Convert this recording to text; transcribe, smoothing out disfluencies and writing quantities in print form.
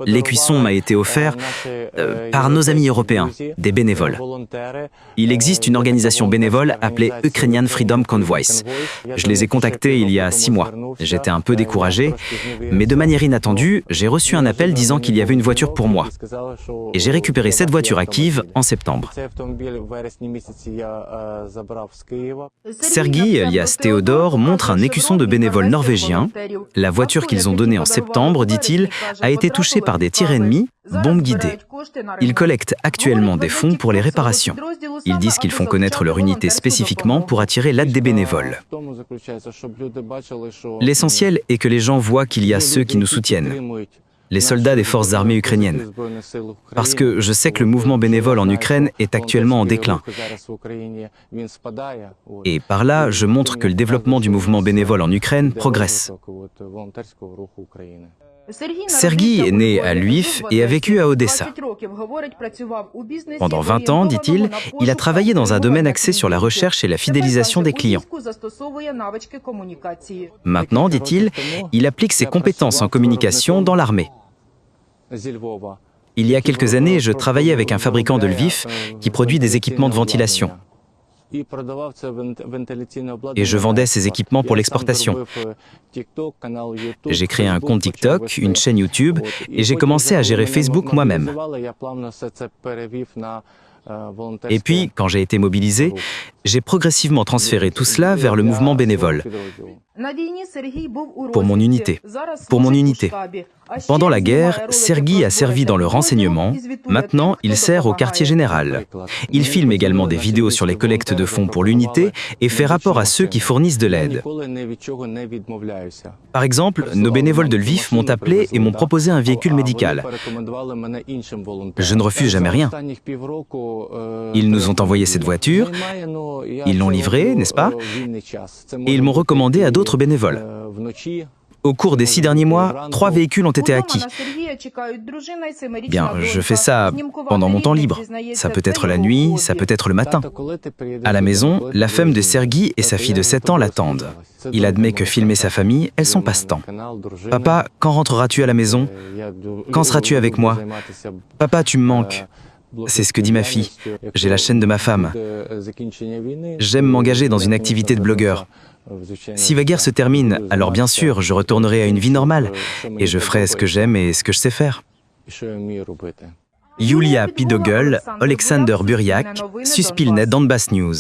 L'écuisson m'a été offert par nos amis européens, des bénévoles. Il existe une organisation bénévole appelée Ukrainian Freedom Convoys. Je les ai contactés il y a 6 mois. J'étais un peu découragé, mais de manière inattendue, j'ai reçu un appel disant qu'il y avait une voiture pour moi. Et j'ai récupéré cette voiture à Kiev en septembre. Sergueï, alias Théodore, montre un écusson de bénévoles norvégiens. La voiture qu'ils ont donnée en septembre, dit-il, a été touchée par des tirs ennemis, bombes guidées. Ils collectent actuellement des fonds pour les réparations. Ils disent qu'ils font connaître leur unité spécifiquement pour attirer l'aide des bénévoles. L'essentiel est que les gens voient qu'il y a ceux qui nous soutiennent, les soldats des forces armées ukrainiennes. Parce que je sais que le mouvement bénévole en Ukraine est actuellement en déclin. Et par là, je montre que le développement du mouvement bénévole en Ukraine progresse. Sergueï est né à Lviv et a vécu à Odessa. Pendant 20 ans, dit-il, il a travaillé dans un domaine axé sur la recherche et la fidélisation des clients. Maintenant, dit-il, il applique ses compétences en communication dans l'armée. Il y a quelques années, je travaillais avec un fabricant de Lviv qui produit des équipements de ventilation. Et je vendais ces équipements pour l'exportation. J'ai créé un compte TikTok, une chaîne YouTube, et j'ai commencé à gérer Facebook moi-même. Et puis, quand j'ai été mobilisé, j'ai progressivement transféré tout cela vers le mouvement bénévole. Pour mon unité. Pendant la guerre, Sergueï a servi dans le renseignement. Maintenant, il sert au quartier général. Il filme également des vidéos sur les collectes de fonds pour l'unité et fait rapport à ceux qui fournissent de l'aide. Par exemple, nos bénévoles de Lviv m'ont appelé et m'ont proposé un véhicule médical. Je ne refuse jamais rien. Ils nous ont envoyé cette voiture, ils l'ont livrée, n'est-ce pas? Et ils m'ont recommandé à d'autres bénévoles. Au cours des 6 derniers mois, 3 véhicules ont été acquis. Bien, je fais ça pendant mon temps libre. Ça peut être la nuit, ça peut être le matin. À la maison, la femme de Sergueï et sa fille de 7 ans l'attendent. Il admet que filmer sa famille est son passe-temps. « Papa, quand rentreras-tu à la maison? Quand seras-tu avec moi? Papa, tu me manques. » C'est ce que dit ma fille. J'ai la chaîne de ma femme. J'aime m'engager dans une activité de blogueur. Si la guerre se termine, alors bien sûr, je retournerai à une vie normale et je ferai ce que j'aime et ce que je sais faire. Yulia Pidogel, Alexander Buriak, Suspilnet Donbass News.